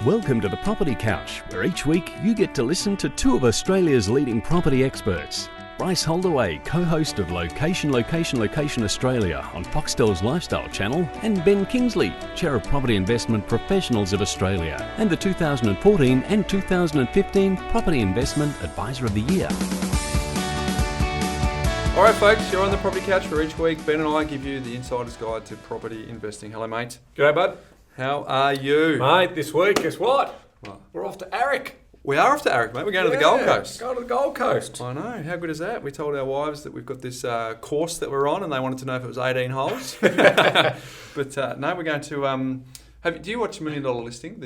Welcome to the Property Couch, where each week you get to listen to two of Australia's leading property experts. Bryce Holdaway, co-host of Location Australia on Foxtel's Lifestyle Channel, and Ben Kingsley, Chair of Property Investment Professionals of Australia, and the 2014 and 2015 Property Investment Advisor of the Year. All right, folks, you're on the Property Couch, where each week Ben and I give you the insider's guide to property investing. Hello, mate. G'day, bud. How are you? Mate, this week, guess what? We're off to Arick. We are off to Arick, mate. We're going to the Gold Coast. Going to the Gold Coast. I know. How good is that? We told our wives that we've got this course that we're on, and they wanted to know if it was 18 holes. But no, we're going to... do you watch $1 Million Listing?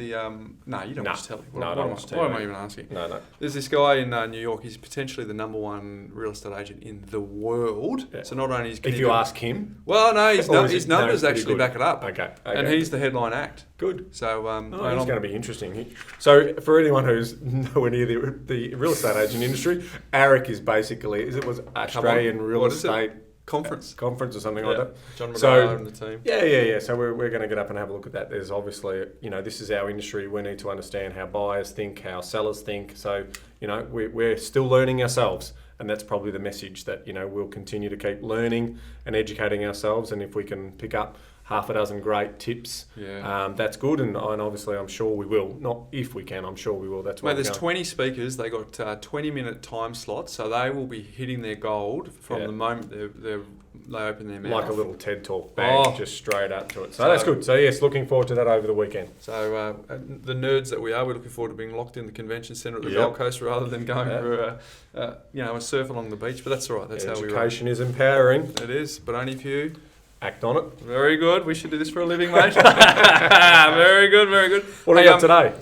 No, you don't watch telly. I don't watch telly. What am I even asking? No. There's this guy in New York. He's potentially the number one real estate agent in the world. Yeah. So not only is if you ask him, well, no, his numbers actually back it up. Okay. And he's the headline act. Good. So it's going to be interesting. So for anyone who's nowhere near the real estate agent industry, Arick is basically Australian real estate. Conference or something like that. John McGrath and the team. Yeah. So we're going to get up and have a look at that. There's obviously, this is our industry. We need to understand how buyers think, how sellers think. So, we're still learning ourselves. And that's probably the message that, we'll continue to keep learning and educating ourselves. And if we can pick up half a dozen great tips, that's good. And obviously, I'm sure we will. Not if we can, I'm sure we will. That's why. There's 20 speakers. They got 20-minute time slots, so they will be hitting their gold from the moment they open their mouth. Like a little TED Talk, bang, just straight up to it. So that's good. So yes, looking forward to that over the weekend. So the nerds that we are, we're looking forward to being locked in the convention centre at the Gold Coast rather than going for a surf along the beach. But that's all right. That's how we roll. Education is empowering. It is, but only if you act on it. Very good. We should do this for a living, mate. Very good. What do we got today?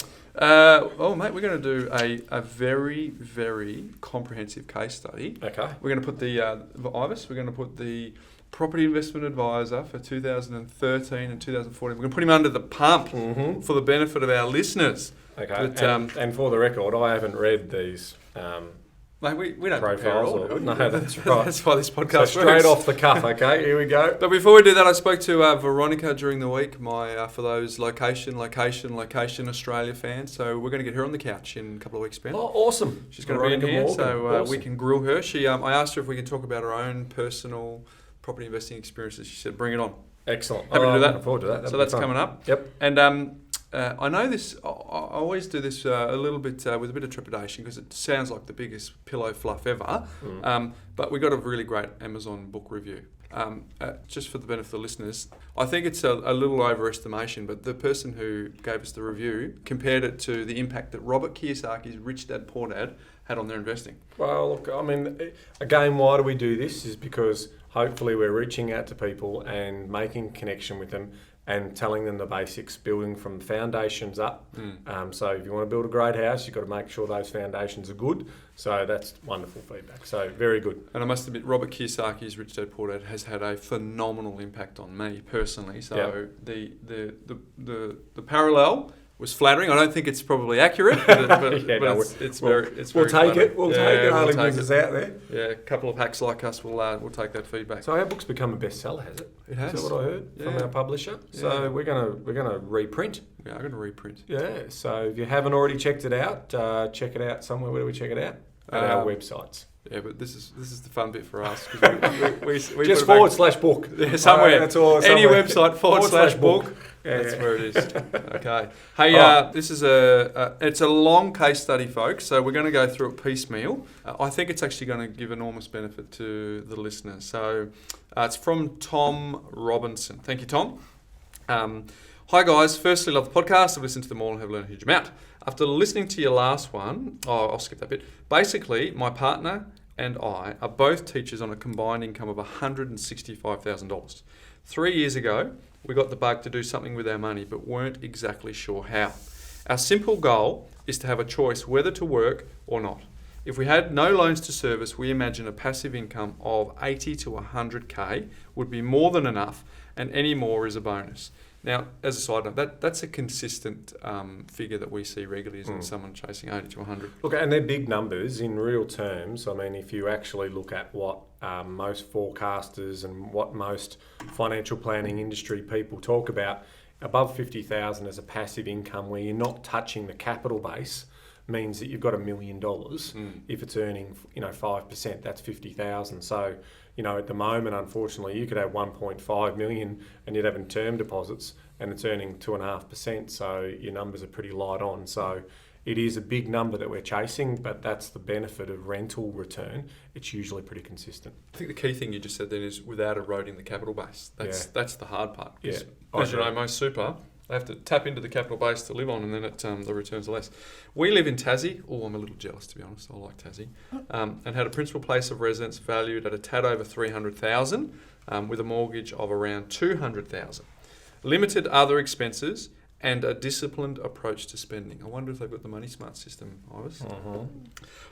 Mate, we're going to do a very, very comprehensive case study. Okay. We're going to put the IVIS, we're going to put the Property Investment Advisor for 2013 and 2014. We're going to put him under the pump for the benefit of our listeners. Okay. But, and for the record, I haven't read these mate, we don't profiles. No, that's right. That's why this podcast so straight works. off the cuff, okay? Here we go. But before we do that, I spoke to Veronica during the week, for those Location Australia fans. So we're going to get her on the couch in a couple of weeks, Ben. Oh, awesome. She's going to be in here, Morgan. so Awesome. we can grill her. I asked her if we could talk about her own personal property investing experiences. She said, bring it on. Excellent. Happy to do that. Looking forward to that. So that's coming up. Yep. And I know this, I always do this a little bit with a bit of trepidation because it sounds like the biggest pillow fluff ever. But we got a really great Amazon book review. Just for the benefit of the listeners, I think it's a little overestimation, but the person who gave us the review compared it to the impact that Robert Kiyosaki's Rich Dad Poor Dad had on their investing. Well, look, I mean, again, why do we do this? Is because hopefully we're reaching out to people and making connection with them and telling them the basics, building from foundations up. So if you want to build a great house, you've got to make sure those foundations are good. So that's wonderful feedback. So very good. And I must admit, Robert Kiyosaki's Rich Dad Poor Dad has had a phenomenal impact on me personally. So the parallel was flattering. I don't think it's probably accurate, but it's very We'll take it. We'll take it. We'll Only take brings us out there. Yeah, a couple of hacks like us will take that feedback. So our book's become a bestseller, has it? It has. Is that what I heard from our publisher? Yeah. So we're gonna reprint. We are going to reprint. Yeah. So if you haven't already checked it out, check it out somewhere. Where do we check it out? At our websites. Yeah, but this is the fun bit for us. We just /book. Yeah, somewhere. That's all. Any website /book. Yeah, that's where it is. Okay. Hey, this is it's a long case study, folks. So we're going to go through it piecemeal. I think it's actually going to give enormous benefit to the listeners. So it's from Tom Robinson. Thank you, Tom. Hi guys, firstly love the podcast. I've listened to them all and have learned a huge amount. After listening to your last one, I'll skip that bit. Basically, my partner and I are both teachers on a combined income of $165,000. 3 years ago, we got the bug to do something with our money, but weren't exactly sure how. Our simple goal is to have a choice whether to work or not. If we had no loans to service, we imagine a passive income of 80 to 100K would be more than enough, and any more is a bonus. Now, as a side note, that's a consistent figure that we see regularly, isn't someone chasing 80 to 100. Look, and they're big numbers in real terms. I mean, if you actually look at what most forecasters and what most financial planning industry people talk about, Above 50,000 as a passive income where you're not touching the capital base means that you've got $1 million. If it's earning, 5%, that's 50,000. So, at the moment, unfortunately, you could have 1.5 million and you'd have in term deposits and it's earning 2.5%. So your numbers are pretty light on. So it is a big number that we're chasing, but that's the benefit of rental return. It's usually pretty consistent. I think the key thing you just said then is without eroding the capital base. That's the hard part. Yeah. As you know, most super, they have to tap into the capital base to live on, and then the returns are less. We live in Tassie. Oh, I'm a little jealous, to be honest. I like Tassie. And had a principal place of residence valued at a tad over $300,000 with a mortgage of around $200,000. Limited other expenses and a disciplined approach to spending. I wonder if they've got the Money Smart system, Iris.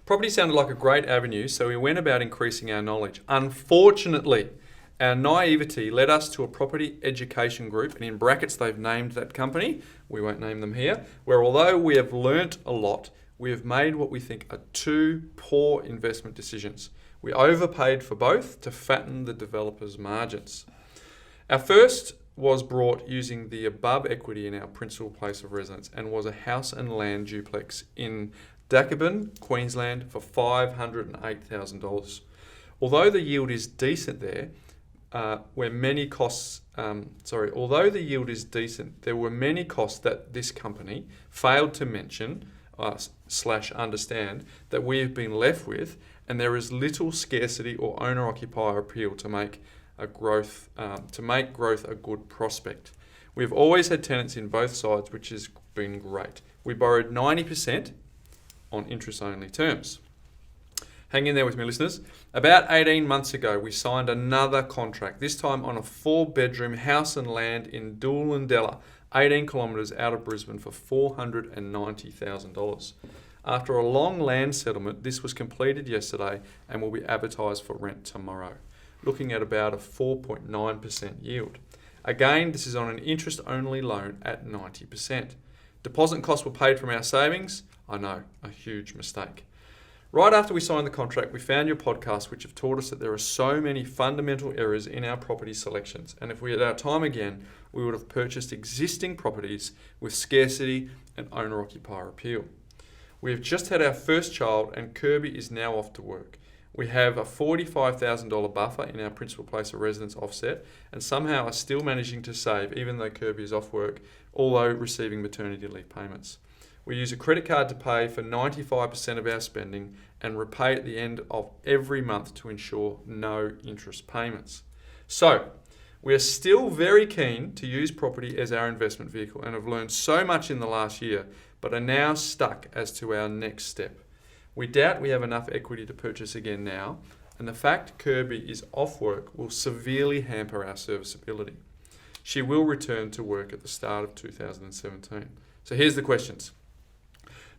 Property sounded like a great avenue, so we went about increasing our knowledge. Unfortunately, our naivety led us to a property education group, and in brackets they've named that company, we won't name them here, where although we have learnt a lot, we have made what we think are two poor investment decisions. We overpaid for both to fatten the developer's margins. Our first was brought using the above equity in our principal place of residence and was a house and land duplex in Dacabin, Queensland for $508,000. Although the yield is decent there, although the yield is decent, there were many costs that this company failed to mention / understand that we have been left with, and there is little scarcity or owner-occupier appeal to make growth a good prospect. We've always had tenants in both sides, which has been great. We borrowed 90% on interest-only terms. Hang in there with me, listeners. About 18 months ago, we signed another contract, this time on a 4-bedroom house and land in Doolandella, 18 kilometres out of Brisbane for $490,000. After a long land settlement, this was completed yesterday and will be advertised for rent tomorrow, looking at about a 4.9% yield. Again, this is on an interest-only loan at 90%. Deposit costs were paid from our savings. I know, a huge mistake. Right after we signed the contract, we found your podcast, which have taught us that there are so many fundamental errors in our property selections. And if we had our time again, we would have purchased existing properties with scarcity and owner-occupier appeal. We have just had our first child and Kirby is now off to work. We have a $45,000 buffer in our principal place of residence offset and somehow are still managing to save even though Kirby is off work, although receiving maternity leave payments. We use a credit card to pay for 95% of our spending and repay at the end of every month to ensure no interest payments. So, we are still very keen to use property as our investment vehicle and have learned so much in the last year, but are now stuck as to our next step. We doubt we have enough equity to purchase again now, and the fact Kirby is off work will severely hamper our serviceability. She will return to work at the start of 2017. So here's the questions.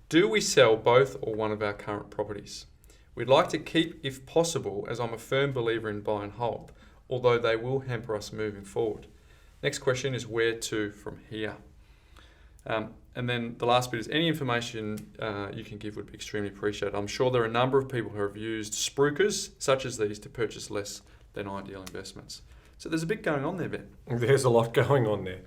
Do we sell both or one of our current properties? We'd like to keep if possible, as I'm a firm believer in buy and hold, although they will hamper us moving forward. Next question is where to from here? And then the last bit is any information you can give would be extremely appreciated. I'm sure there are a number of people who have used spruikers such as these to purchase less than ideal investments. So there's a bit going on there, Ben. There's a lot going on there.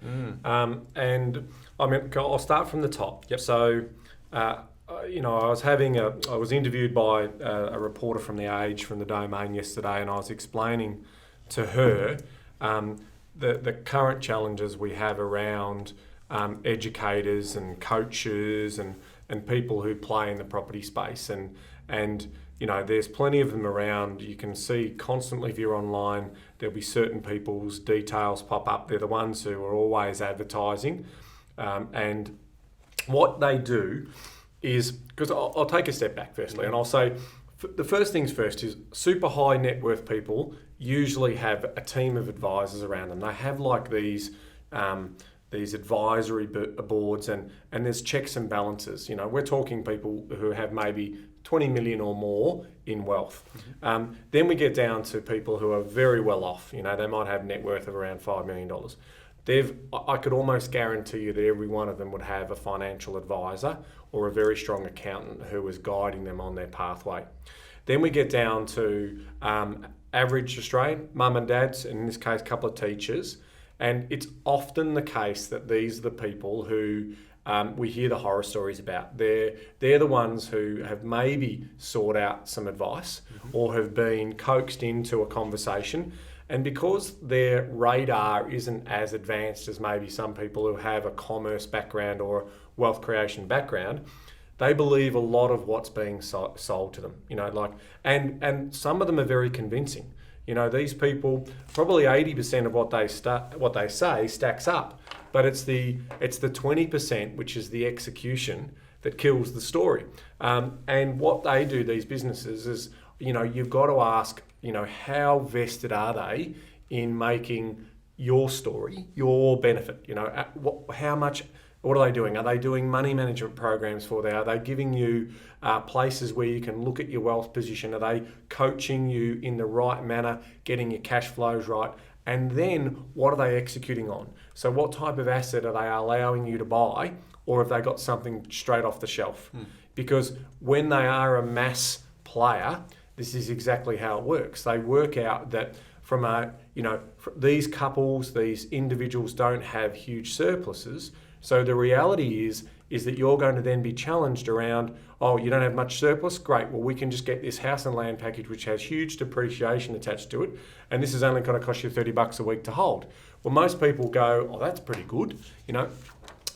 And I mean, I'll start from the top. Yep. So, I was interviewed by a reporter from The Age, from The Domain yesterday, and I was explaining to her the current challenges we have around educators and coaches and people who play in the property space. And there's plenty of them around. You can see constantly if you're online, there'll be certain people's details pop up. They're the ones who are always advertising. And what they do is, because I'll take a step back firstly, and I'll say the first things first is super high net worth people usually have a team of advisors around them. They have like these advisory boards and there's checks and balances. We're talking people who have maybe 20 million or more in wealth. Then we get down to people who are very well off. They might have net worth of around $5 million. I could almost guarantee you that every one of them would have a financial advisor or a very strong accountant who is guiding them on their pathway. Then we get down to average Australian, mum and dads, in this case a couple of teachers, And it's often the case that these are the people who we hear the horror stories about. They're the ones who have maybe sought out some advice or have been coaxed into a conversation. And because their radar isn't as advanced as maybe some people who have a commerce background or a wealth creation background, they believe a lot of what's being sold to them. And some of them are very convincing. These people, probably 80% of what they say stacks up, but it's the 20%, which is the execution, that kills the story. And what they do, these businesses, is you've got to ask, how vested are they in making your story, your benefit? How much? What are they doing? Are they doing money management programs for you? Are they giving you places where you can look at your wealth position? Are they coaching you in the right manner, getting your cash flows right? And then what are they executing on? So what type of asset are they allowing you to buy, or have they got something straight off the shelf? Because when they are a mass player, this is exactly how it works. They work out that these couples, these individuals don't have huge surpluses. So the reality is that you're going to then be challenged around, oh, you don't have much surplus? Great, well, we can just get this house and land package which has huge depreciation attached to it, and this is only going to cost you $30 a week to hold. Well, most people go, oh, that's pretty good,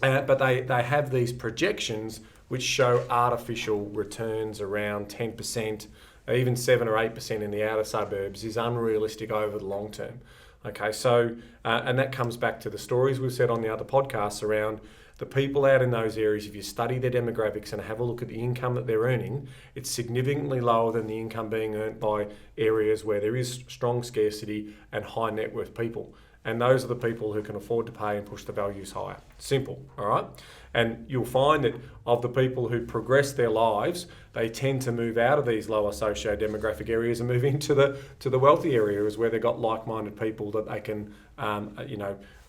but they have these projections which show artificial returns around 10%, even 7 or 8% in the outer suburbs is unrealistic over the long term. Okay, so, and that comes back to the stories we've said on the other podcasts around the people out in those areas. If you study their demographics and have a look at the income that they're earning, it's significantly lower than the income being earned by areas where there is strong scarcity and high net worth people. And those are the people who can afford to pay and push the values higher. Simple, all right? And you'll find that of the people who progress their lives, they tend to move out of these lower socio-demographic areas and move into the wealthy areas where they've got like-minded people that they can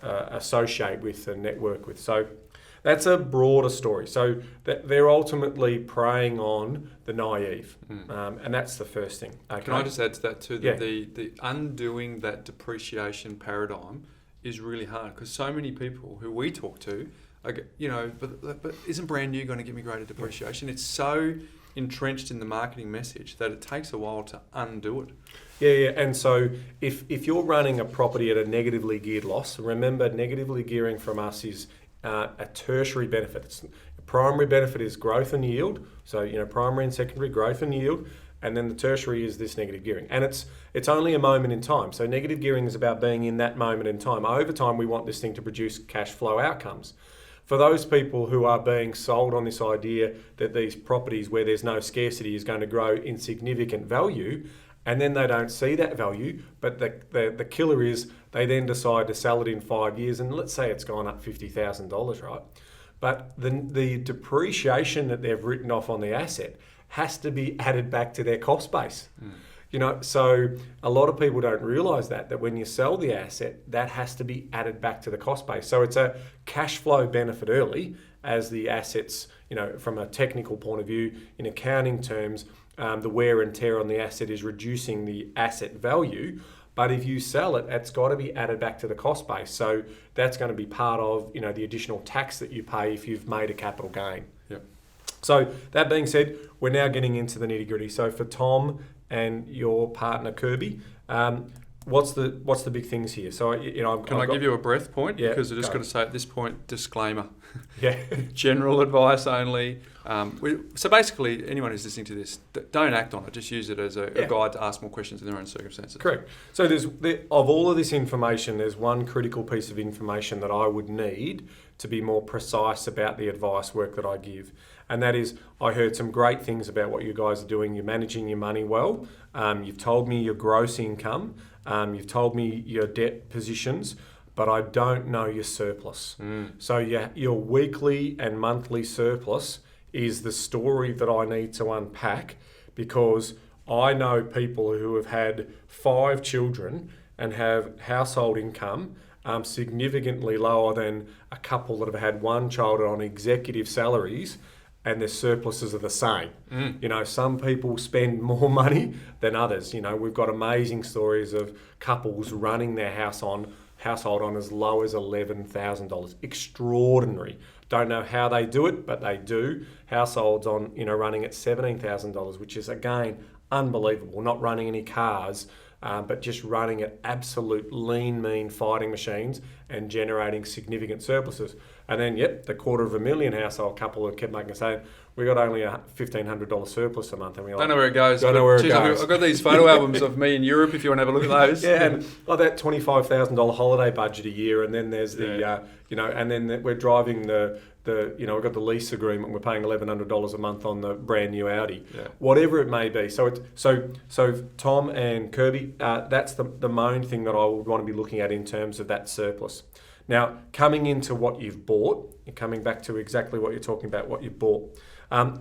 associate with and network with. So that's a broader story. So that they're ultimately preying on the naive, and that's the first thing. Okay? Can I just add to that too? That the undoing that depreciation paradigm is really hard, because so many people who we talk to, but isn't brand new going to give me greater depreciation? It's so entrenched in the marketing message that it takes a while to undo it. Yeah, and so if you're running a property at a negatively geared loss, remember negatively gearing from us is a tertiary benefit. Primary benefit is growth and yield. So, primary and secondary growth and yield. And then the tertiary is this negative gearing. And it's only a moment in time. So negative gearing is about being in that moment in time. Over time, we want this thing to produce cash flow outcomes. For those people who are being sold on this idea that these properties where there's no scarcity is going to grow in significant value, and then they don't see that value, but the killer is they then decide to sell it in 5 years, and let's say it's gone up $50,000, right? But the depreciation that they've written off on the asset has to be added back to their cost base. So a lot of people don't realise that when you sell the asset, that has to be added back to the cost base. So it's a cash flow benefit early as the assets, from a technical point of view, in accounting terms, the wear and tear on the asset is reducing the asset value. But if you sell it, it's got to be added back to the cost base. So that's going to be part of, the additional tax that you pay if you've made a capital gain. Yep. So that being said, we're now getting into the nitty gritty. So for Tom and your partner Kirby, what's the big things here? So Can I give you a breath point? Yeah, because I just got to say at this point, disclaimer. Yeah. General advice only. So basically, anyone who's listening to this, don't act on it. Just use it as a guide to ask more questions in their own circumstances. Correct. So of all of this information, there's one critical piece of information that I would need to be more precise about the advice work that I give. And that is, I heard some great things about what you guys are doing. You're managing your money well. You've told me your gross income. You've told me your debt positions, but I don't know your surplus. So your weekly and monthly surplus is the story that I need to unpack, because I know people who have had 5 children and have household income significantly lower than a couple that have had 1 child on executive salaries, and their surpluses are the same. Some people spend more money than others. We've got amazing stories of couples running their house on household on as low as $11,000. Extraordinary. Don't know how they do it, but they do. Households on, running at $17,000, which is, again, unbelievable. Not running any cars, but just running at absolute lean, mean fighting machines and generating significant surpluses. And then, the $250,000 household couple have kept making saying, we got only a $1,500 surplus a month. And we're like, don't know where it goes. I've got these photo albums of me in Europe if you want to have a look at those. Yeah, and that $25,000 holiday budget a year, and then there's the, and then we're driving we've got the lease agreement. We're paying $1,100 a month on the brand new Audi, whatever it may be. So Tom and Kirby, that's the main thing that I would want to be looking at in terms of that surplus. Now, coming into what you've bought, and coming back to exactly what you're talking about, what you've bought.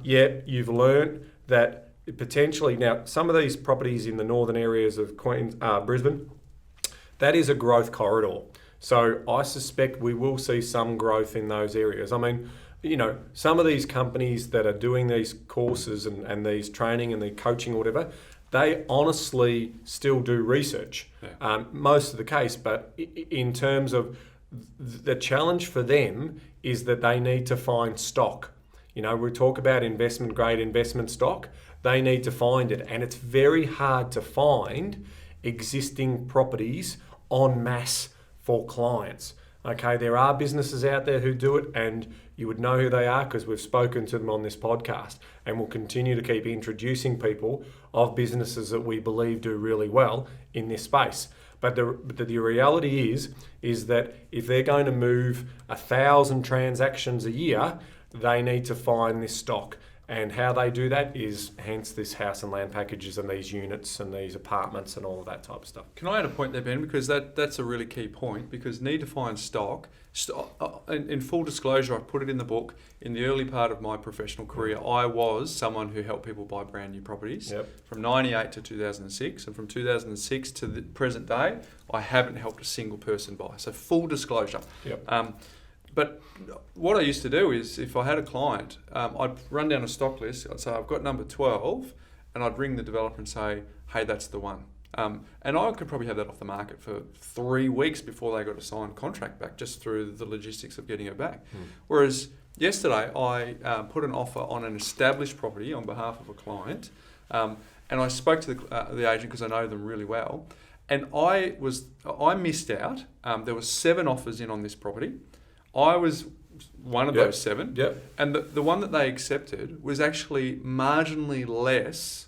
You've learned that potentially now some of these properties in the northern areas of Brisbane, that is a growth corridor. So I suspect we will see some growth in those areas. I mean, some of these companies that are doing these courses and these training and the coaching or whatever, they honestly still do research, most of the case. But in terms of the challenge for them is that they need to find stock. We talk about investment grade investment stock. They need to find it. And it's very hard to find existing properties en masse for clients. Okay, there are businesses out there who do it, and you would know who they are because we've spoken to them on this podcast, and we'll continue to keep introducing people of businesses that we believe do really well in this space. But the reality is that if they're going to move 1,000 transactions a year, they need to find this stock. And how they do that is hence this house and land packages and these units and these apartments and all of that type of stuff. Can I add a point there, Ben? Because that's a really key point, because need to find stock. In full disclosure, I put it in the book. In the early part of my professional career, I was someone who helped people buy brand new properties from 98 to 2006. And from 2006 to the present day, I haven't helped a single person buy. So full disclosure. But what I used to do is, if I had a client, I'd run down a stock list. I'd say, I've got number 12, and I'd ring the developer and say, hey, that's the one. And I could probably have that off the market for 3 weeks before they got a signed contract back, just through the logistics of getting it back. Whereas yesterday, I put an offer on an established property on behalf of a client, and I spoke to the agent because I know them really well, and I missed out. There were 7 offers in on this property. I was one of those 7, and the one that they accepted was actually marginally less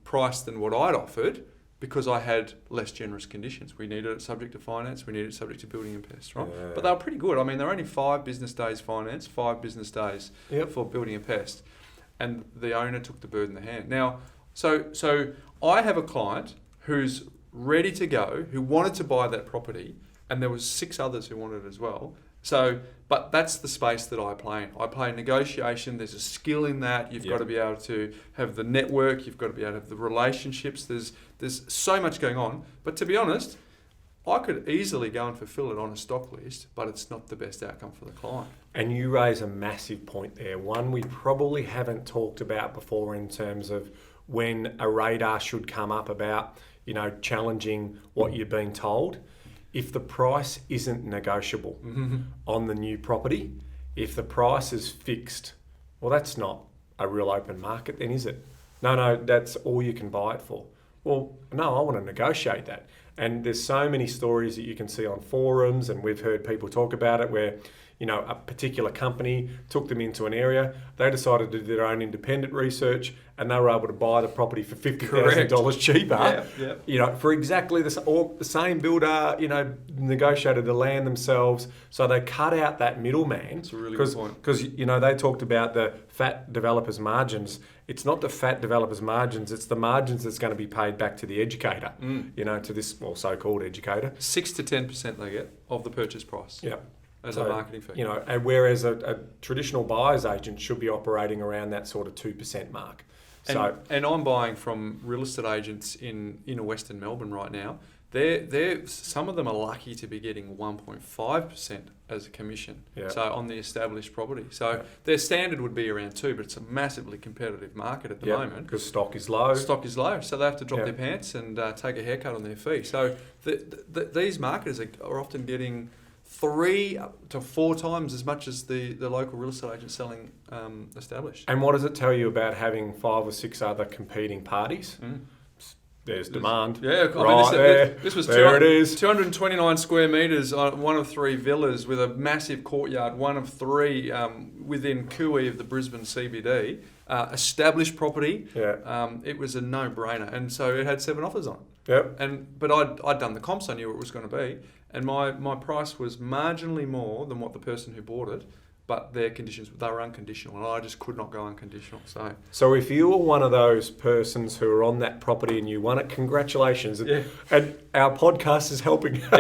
price than what I'd offered, because I had less generous conditions. We needed it subject to finance, we needed it subject to building and pest, right? But they were pretty good. I mean, they're only 5 business days finance, 5 business days for building and pest, and the owner took the bird in the hand. Now, so I have a client who's ready to go, who wanted to buy that property, and there was 6 others who wanted it as well. So, but that's the space that I play in. I play negotiation. There's a skill in that. You've got to be able to have the network. You've got to be able to have the relationships. There's so much going on. But to be honest, I could easily go and fulfill it on a stock list, but it's not the best outcome for the client. And you raise a massive point there. One we probably haven't talked about before in terms of when a radar should come up about, challenging what you're being told. If the price isn't negotiable on the new property, if the price is fixed, well, that's not a real open market then, is it? No, that's all you can buy it for. Well, no, I want to negotiate that. And there's so many stories that you can see on forums, and we've heard people talk about it where, a particular company took them into an area, they decided to do their own independent research, and they were able to buy the property for $50,000 cheaper. For exactly the same builder, negotiated the land themselves, so they cut out that middleman. That's a really good point. Because, they talked about the fat developers' margins. It's not the fat developers' margins, it's the margins that's going to be paid back to the educator, to this, so-called educator. 6 to 10% they get of the purchase price. As a marketing fee. And whereas a traditional buyer's agent should be operating around that sort of 2% mark. And I'm buying from real estate agents in Western Melbourne right now some of them are lucky to be getting 1.5% as a commission. Yeah. So on the established property. So their standard would be around 2%, but it's a massively competitive market at the moment. Because stock is low. Stock is low, so they have to drop their pants and take a haircut on their fee. So these marketers are often getting 3 to 4 times as much as the local real estate agent selling established. And what does it tell you about having 5 or 6 other competing parties? There's demand. Yeah, this was there it is. 229 square metres, one of 3 villas with a massive courtyard, one of 3 within Kui of the Brisbane CBD. Established property. Yeah. It was a no-brainer, and so it had 7 offers on. Yep. But I'd done the comps. I knew what it was going to be, and my price was marginally more than what the person who bought it. But their conditions, they were unconditional, and I just could not go unconditional. So if you were one of those persons who are on that property and you won it, congratulations. Yeah. And our podcast is helping. Wouldn't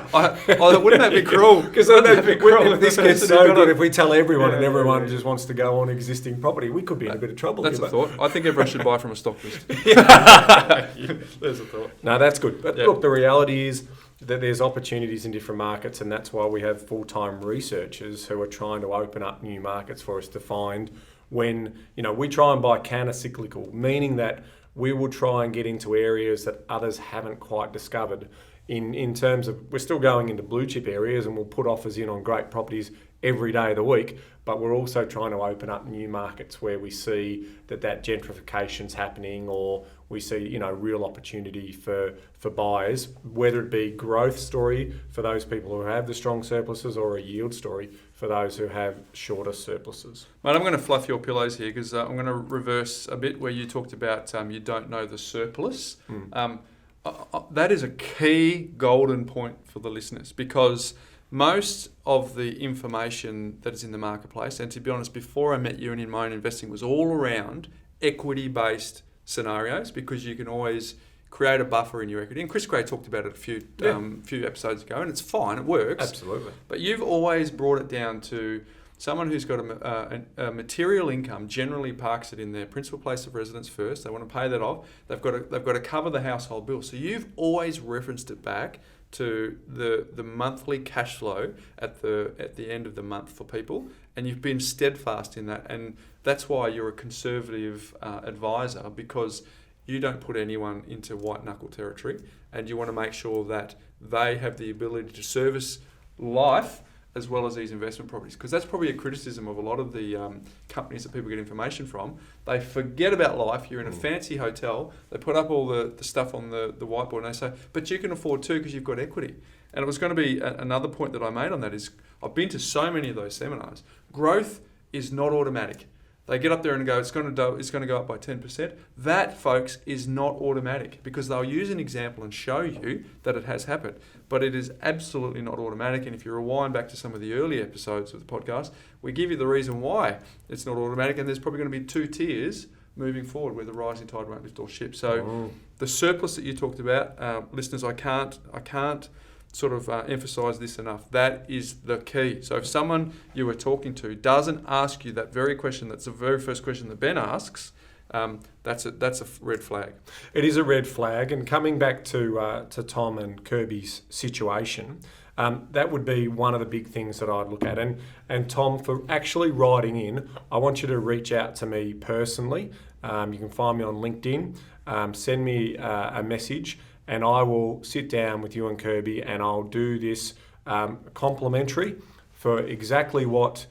that be cruel? Because if this gets so good, if we tell everyone and everyone just wants to go on existing property, we could be in a bit of trouble. That's a thought. I think everyone should buy from a stock list. There's a thought. No, that's good. But look, the reality is that there's opportunities in different markets, and that's why we have full-time researchers who are trying to open up new markets for us to find when, we try and buy counter-cyclical, meaning that we will try and get into areas that others haven't quite discovered. In terms of, we're still going into blue chip areas and we'll put offers in on great properties every day of the week, but we're also trying to open up new markets where we see that gentrification's happening, or we see, real opportunity for buyers, whether it be growth story for those people who have the strong surpluses or a yield story for those who have shorter surpluses. Mate, I'm going to fluff your pillows here because I'm going to reverse a bit where you talked about you don't know the surplus. That is a key golden point for the listeners, because most of the information that is in the marketplace, and to be honest, before I met you and in my own investing, was all around equity-based scenarios, because you can always create a buffer in your equity. And Chris Gray talked about it a few episodes ago, and it's fine, it works. Absolutely. But you've always brought it down to someone who's got a material income, generally parks it in their principal place of residence first. They want to pay that off. They've got to cover the household bill. So you've always referenced it back to the monthly cash flow at the end of the month for people, and you've been steadfast in that, and that's why you're a conservative advisor, because you don't put anyone into white knuckle territory, and you want to make sure that they have the ability to service life as well as these investment properties, because that's probably a criticism of a lot of the companies that people get information from. They forget about life. You're in a fancy hotel, they put up all the stuff on the whiteboard, and they say, but you can afford too because you've got equity. And it was going to be another point that I made on that is, I've been to so many of those seminars. Growth is not automatic. They get up there and go, it's going to go up by 10%. That, folks, is not automatic, because they'll use an example and show you that it has happened. But it is absolutely not automatic. And if you rewind back to some of the early episodes of the podcast, we give you the reason why it's not automatic. And there's probably going to be 2 tiers moving forward where the rising tide won't lift all ships. So the surplus that you talked about, listeners, I can't sort of emphasise this enough. That is the key. So if someone you were talking to doesn't ask you that very question, that's the very first question that Ben asks, that's a red flag. It is a red flag. And coming back to Tom and Kirby's situation, that would be one of the big things that I'd look at. And Tom, for actually writing in, I want you to reach out to me personally. You can find me on LinkedIn. Send me a message, and I will sit down with you and Kirby, and I'll do this complimentary for exactly what,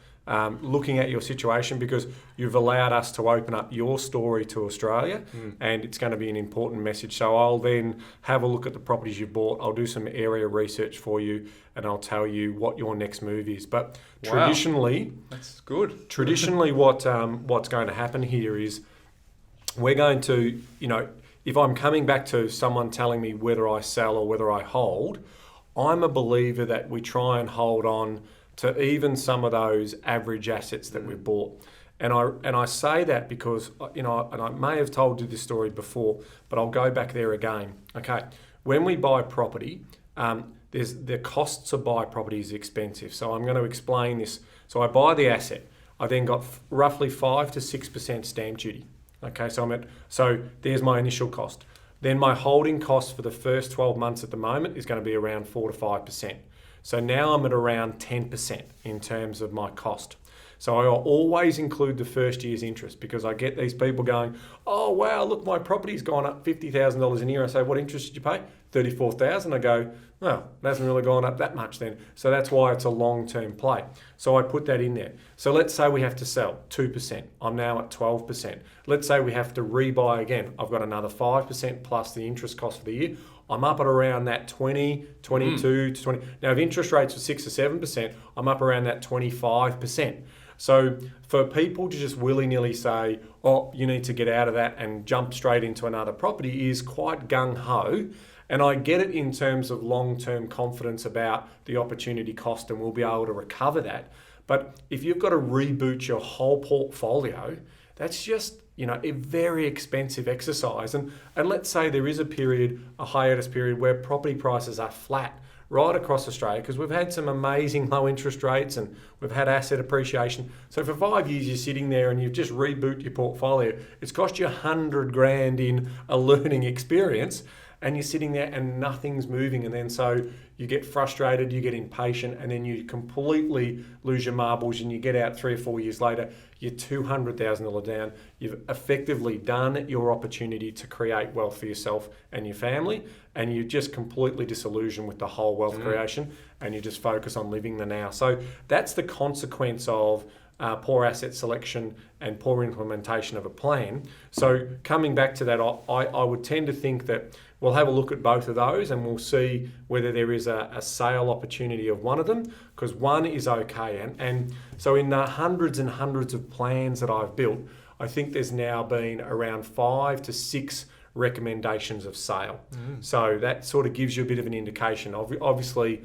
looking at your situation, because you've allowed us to open up your story to Australia, and it's going to be an important message. So I'll then have a look at the properties you've bought. I'll do some area research for you, and I'll tell you what your next move is. But traditionally, that's good. Traditionally, what's going to happen here is we're going to, if I'm coming back to someone telling me whether I sell or whether I hold, I'm a believer that we try and hold on to even some of those average assets that we've bought. And I say that because, and I may have told you this story before, but I'll go back there again. Okay, when we buy property, the cost to buy property is expensive. So I'm going to explain this. So I buy the asset. I then got roughly 5 to 6% stamp duty. Okay, so there's my initial cost. then my holding cost for the first 12 months at the moment is going to be around 4 to 5%. So now I'm at around 10% in terms of my cost. So I always include the first year's interest, because I get these people going, oh, wow, look, my property's gone up $50,000 a year. I say, what interest did you pay? $34,000. I go, well, it hasn't really gone up that much then. So that's why it's a long-term play. So I put that in there. So let's say we have to sell 2%. I'm now at 12%. Let's say we have to rebuy again. I've got another 5% plus the interest cost for the year. I'm up at around that 20, 22 to 20. Now, if interest rates were 6 or 7%, I'm up around that 25%. So for people to just willy-nilly say, oh, you need to get out of that and jump straight into another property is quite gung-ho. And I get it in terms of long-term confidence about the opportunity cost, and we'll be able to recover that. But if you've got to reboot your whole portfolio, that's just, a very expensive exercise. And let's say there is a hiatus period where property prices are flat right across Australia, because we've had some amazing low interest rates and we've had asset appreciation. So for 5 years, you're sitting there and you've just reboot your portfolio. It's cost you $100,000 in a learning experience, and you're sitting there and nothing's moving. And then so you get frustrated, you get impatient, and then you completely lose your marbles, and you get out 3 or 4 years later, you're $200,000 down. You've effectively done your opportunity to create wealth for yourself and your family, and you're just completely disillusioned with the whole wealth creation, and you just focus on living the now. So that's the consequence of poor asset selection and poor implementation of a plan. So coming back to that, I would tend to think that we'll have a look at both of those, and we'll see whether there is a sale opportunity of one of them, because one is okay. And so in the hundreds and hundreds of plans that I've built, I think there's now been around 5 to 6 recommendations of sale. So that sort of gives you a bit of an indication. Obviously,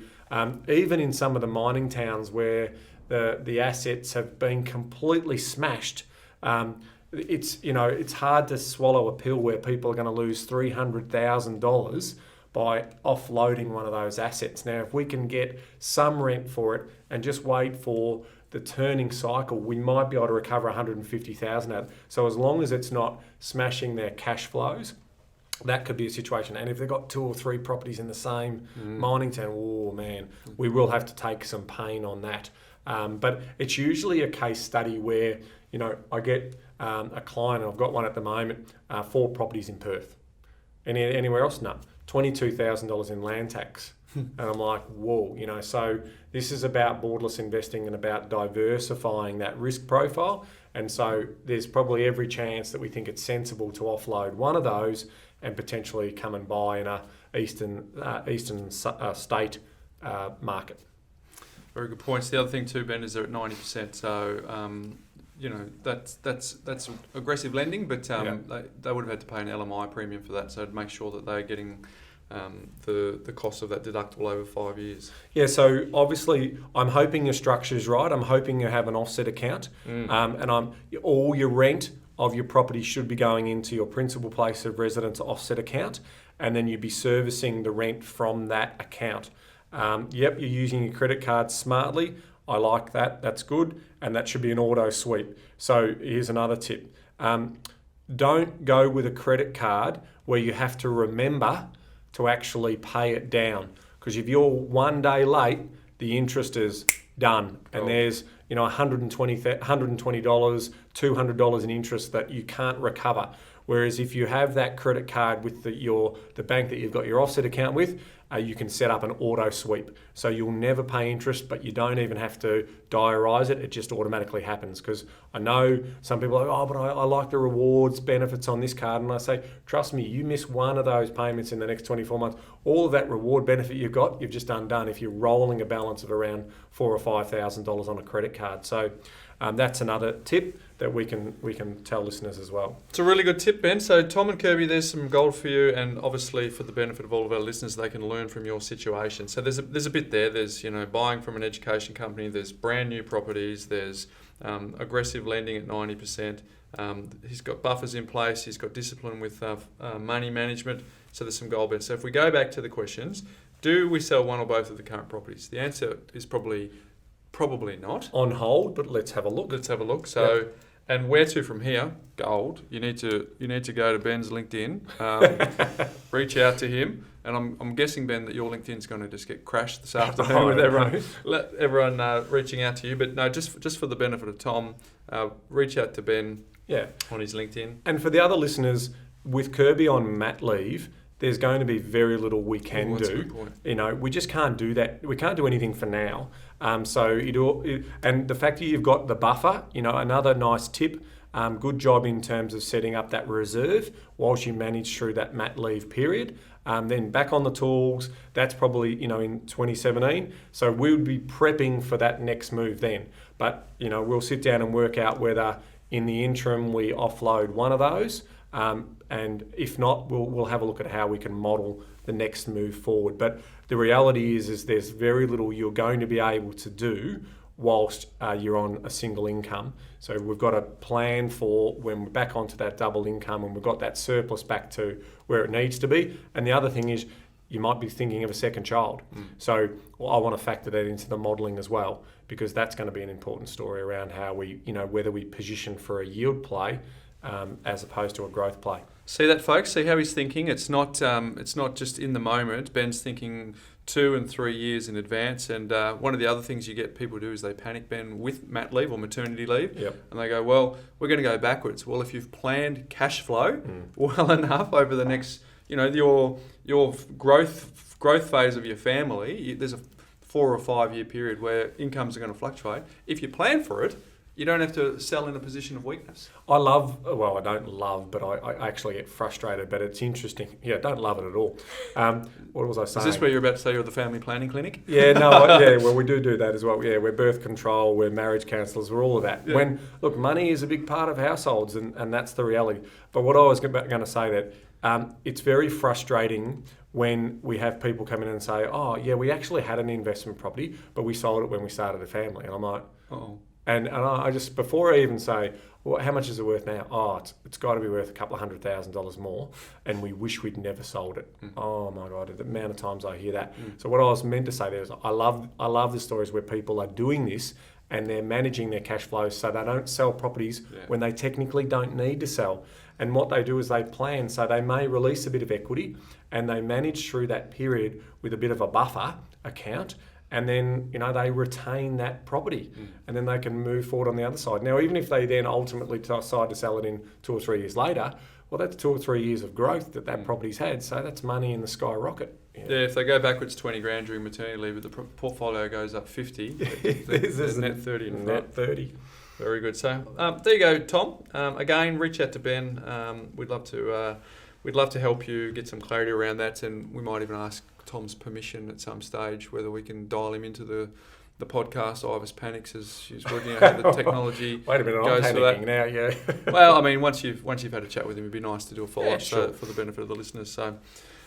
even in some of the mining towns where the assets have been completely smashed, it's hard to swallow a pill where people are going to lose $300,000 by offloading one of those assets. Now, if we can get some rent for it and just wait for the turning cycle, we might be able to recover $150,000 out of it. So as long as it's not smashing their cash flows, that could be a situation. And if they've got 2 or 3 properties in the same mining town, oh man, we will have to take some pain on that. But it's usually a case study where, I get a client, and I've got one at the moment, 4 properties in Perth. Anywhere else? No. $22,000 in land tax. And I'm like, whoa, so this is about borderless investing and about diversifying that risk profile. And so there's probably every chance that we think it's sensible to offload one of those and potentially come and buy in a eastern state market. Very good points. The other thing too, Ben, is they're at 90%. So, that's aggressive lending, but they would have had to pay an LMI premium for that. So to make sure that they're getting the cost of that deductible over 5 years. Yeah, so obviously I'm hoping your structure is right. I'm hoping you have an offset account, and all your rent of your property should be going into your principal place of residence offset account, and then you'd be servicing the rent from that account. You're using your credit card smartly. I like that. That's good. And that should be an auto sweep. So here's another tip. Don't go with a credit card where you have to remember to actually pay it down. Because if you're 1 day late, the interest is done. And there's $120, $200 in interest that you can't recover. Whereas if you have that credit card with the bank that you've got your offset account with, you can set up an auto sweep. So you'll never pay interest, but you don't even have to diarise it. It just automatically happens. Because I know some people are like, but I like the rewards benefits on this card. And I say, trust me, you miss one of those payments in the next 24 months, all of that reward benefit you've got, you've just undone if you're rolling a balance of around $4,000 or $5,000 on a credit card. So that's another tip that we can tell listeners as well. It's a really good tip, Ben. So Tom and Kirby, there's some gold for you, and obviously for the benefit of all of our listeners, they can learn from your situation. So there's a bit there. There's buying from an education company. There's brand new properties. There's aggressive lending at 90%. He's got buffers in place. He's got discipline with money management. So there's some gold there. So if we go back to the questions, do we sell one or both of the current properties? The answer is probably not. On hold, but let's have a look. So And where to from here? Gold. You need to go to Ben's LinkedIn, reach out to him, and I'm guessing, Ben, that your LinkedIn's going to just get crashed this afternoon with everyone reaching out to you. But no, just for the benefit of Tom, reach out to Ben on his LinkedIn. And for the other listeners, with Kirby on mat leave, there's going to be very little we can that's do. A good point. You know, we just can't do that. We can't do anything for now. And the fact that you've got the buffer, you know, another nice tip. Good job in terms of setting up that reserve whilst you manage through that mat leave period. Then back on the tools, that's probably, you know, in 2017. So we'll be prepping for that next move then. But, you know, we'll sit down and work out whether in the interim we offload one of those. And if not, we'll have a look at how we can model the next move forward. But the reality is there's very little you're going to be able to do whilst you're on a single income. So we've got a plan for when we're back onto that double income and we've got that surplus back to where it needs to be. And the other thing is you might be thinking of a second child. So I want to factor that into the modelling as well, because that's going to be an important story around how we, you know, whether we position for a yield play as opposed to a growth play. See that, folks? See how he's thinking? It's not just in the moment. Ben's thinking 2 and 3 years in advance. And one of the other things you get people do is they panic, Ben, with mat leave or maternity leave. Yep. And they go, well, we're going to go backwards. Well, if you've planned cash flow well enough over the next, you know, your growth phase of your family, there's a 4 or 5 year period where incomes are going to fluctuate. If you plan for it, you don't have to sell in a position of weakness. I don't love, but I actually get frustrated, but it's interesting. Yeah, don't love it at all. What was I saying? Is this where you're about to say you're the family planning clinic? Yeah, well, we do that as well. Yeah, we're birth control, we're marriage counsellors, we're all of that. Yeah. Look, money is a big part of households, and that's the reality. But what I was going to say that it's very frustrating when we have people come in and say, oh, yeah, we actually had an investment property, but we sold it when we started a family. And I'm like, oh. And I just, before I even say, well, how much is it worth now? Oh, it's got to be worth a couple of $100,000 more, and we wish we'd never sold it. Oh my God, the amount of times I hear that. So what I was meant to say there is I love the stories where people are doing this and they're managing their cash flows so they don't sell properties when they technically don't need to sell. And what they do is they plan, so they may release a bit of equity and they manage through that period with a bit of a buffer account. And then, you know, they retain that property and then they can move forward on the other side. Now, even if they then ultimately decide to sell it in 2 or 3 years later, well, that's 2 or 3 years of growth that property's had. So that's money in the skyrocket. Yeah, if they go backwards 20 grand during maternity leave, but the portfolio goes up 50, there's net 30 in front. Net 30. Very good. So there you go, Tom. Again, reach out to Ben. We'd love to help you get some clarity around that, and we might even ask Tom's permission at some stage whether we can dial him into the podcast. Iris panics as she's working out how the technology Wait a minute, goes I'm for panicking that. now, yeah. Well, I mean, once you've had a chat with him, it'd be nice to do a follow-up sure. for the benefit of the listeners. So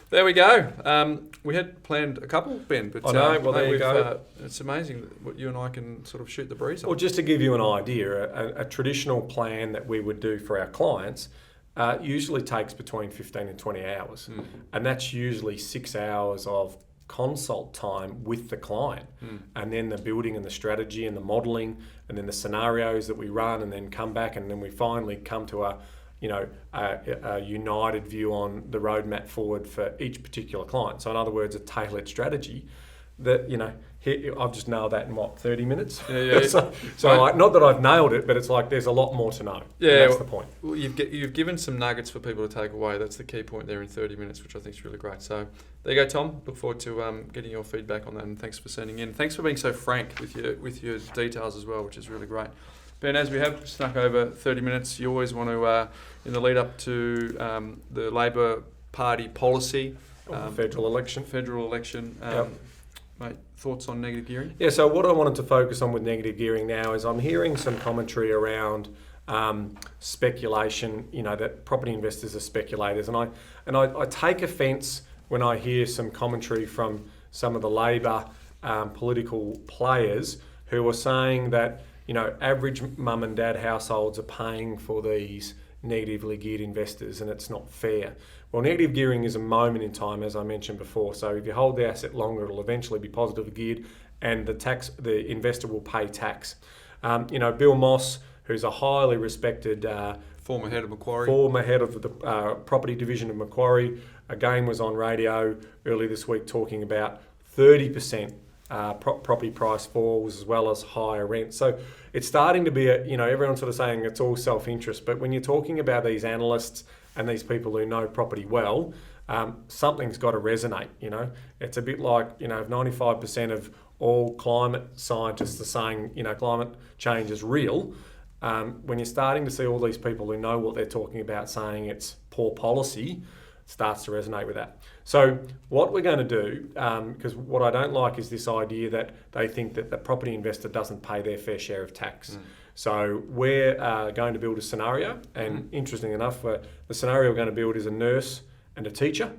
there we go. We had planned a couple, Ben, but I know, well, there you go. It's amazing what you and I can sort of shoot the breeze on. Well, just to give you an idea, a traditional plan that we would do for our clients usually takes between 15 and 20 hours. And that's usually 6 hours of consult time with the client. And then the building and the strategy and the modelling and then the scenarios that we run and then come back and then we finally come to a united view on the roadmap forward for each particular client. So in other words, a tailored strategy that, you know, I've just nailed that in 30 minutes? Yeah. so not that I've nailed it, but it's like there's a lot more to know. Yeah, that's the point. Well, you've given some nuggets for people to take away. That's the key point there in 30 minutes, which I think is really great. So there you go, Tom. Look forward to getting your feedback on that, and thanks for sending in. Thanks for being so frank with your details as well, which is really great. Ben, as we have snuck over 30 minutes, you always want to, in the lead up to the Labor Party policy, Federal election. Yep. Mate, thoughts on negative gearing? Yeah, so what I wanted to focus on with negative gearing now is I'm hearing some commentary around speculation, you know, that property investors are speculators. And I take offence when I hear some commentary from some of the Labor political players who are saying that, you know, average mum and dad households are paying for these negatively geared investors and it's not fair. Well, negative gearing is a moment in time, as I mentioned before. So if you hold the asset longer, it'll eventually be positively geared and the investor will pay tax. Bill Moss, who's a highly respected former head of Macquarie. Former head of the property division of Macquarie, again was on radio early this week talking about 30% property price falls as well as higher rent. So it's starting to be, everyone's sort of saying it's all self-interest, but when you're talking about these analysts and these people who know property well, something's got to resonate, It's a bit like, if 95% of all climate scientists are saying, climate change is real, when you're starting to see all these people who know what they're talking about saying it's poor policy, it starts to resonate with that. So what we're going to do, because what I don't like is this idea that they think that the property investor doesn't pay their fair share of tax. So we're going to build a scenario, and interestingly enough, the scenario we're going to build is a nurse and a teacher,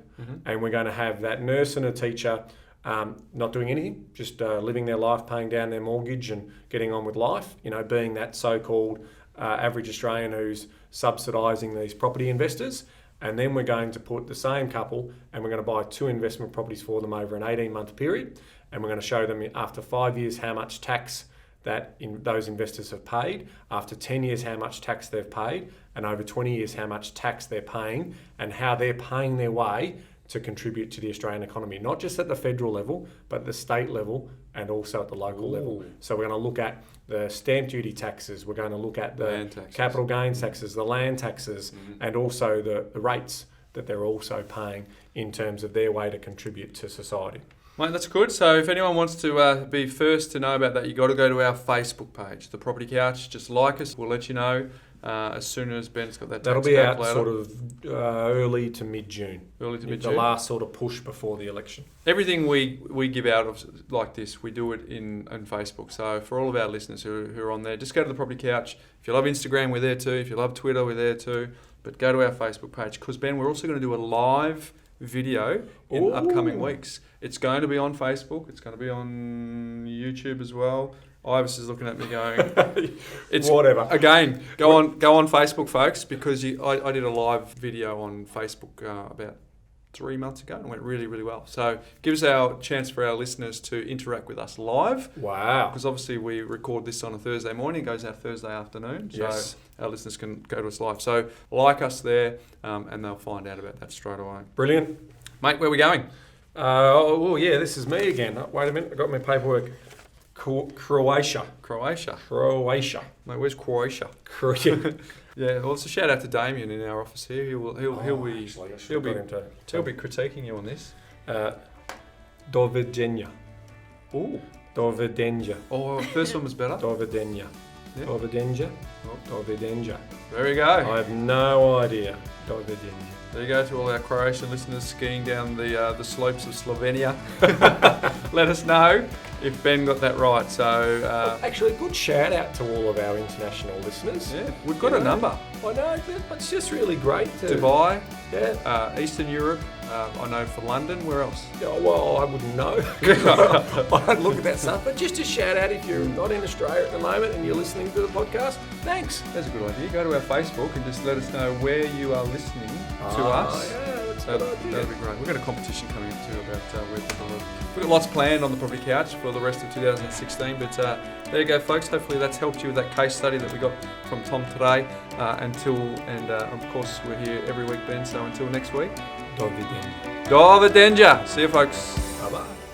and we're going to have that nurse and a teacher not doing anything, just living their life, paying down their mortgage and getting on with life, being that so-called average Australian who's subsidising these property investors. And then we're going to put the same couple and we're going to buy 2 investment properties for them over an 18-month period. And we're going to show them after 5 years how much tax that those investors have paid, after 10 years how much tax they've paid, and over 20 years how much tax they're paying, and how they're paying their way to contribute to the Australian economy, not just at the federal level, but the state level and also at the local level. So we're going to look at the stamp duty taxes, we're going to look at the capital gains taxes, the land taxes, and also the rates that they're also paying in terms of their way to contribute to society. Mate, that's good. So if anyone wants to be first to know about that, you've got to go to our Facebook page, The Property Couch. Just like us. We'll let you know as soon as Ben's got that That'll tax be out calculator. sort of early to mid-June. Early to mid-June. The last sort of push before the election. Everything we give out of like this, we do it in Facebook. So for all of our listeners who are on there, just go to The Property Couch. If you love Instagram, we're there too. If you love Twitter, we're there too. But go to our Facebook page because, Ben, we're also going to do a live video in upcoming weeks. It's going to be on Facebook. It's going to be on YouTube as well. Ivis is looking at me going, "It's whatever." Again, go on Facebook, folks, because I did a live video on Facebook about 3 months ago and it went really, really well. So gives our chance for our listeners to interact with us live. Wow. Because obviously we record this on a Thursday morning, it goes out Thursday afternoon. So yes. Our listeners can go to us live. So like us there and they'll find out about that straight away. Brilliant. Mate, where are we going? This is me again. Wait a minute, I got my paperwork. Croatia. Mate, where's Croatia? Yeah, well, it's a shout out to Damien in our office here. He'll be critiquing you on this. Dovidenja. Ooh. Dovidenja. Oh, first one was better. Dovidenja. Yeah. Dovidenja. Oh. Dovidenja. There we go. I have no idea. Dovidenja. There you go to all our Croatian listeners skiing down the slopes of Slovenia. Let us know if Ben got that right. So actually, a good shout out to all of our international listeners. Yeah, we've got a number. I know, but it's just really great. Dubai, yeah, Eastern Europe. I know for London. Where else? Yeah, well, I wouldn't know. I don't look at that stuff. But just a shout out if you're not in Australia at the moment and you're listening to the podcast. Thanks. That's a good idea. Go to our Facebook and just let us know where you are listening to us. Yeah, that's a That'd good idea. be great. We've got a competition coming up too about where people live. We've got lots planned on the Property Couch for the rest of 2016. But there you go, folks. Hopefully that's helped you with that case study that we got from Tom today. Of course, we're here every week, Ben. So until next week. Dovidenja. Dovidenja. See you, folks. Bye-bye.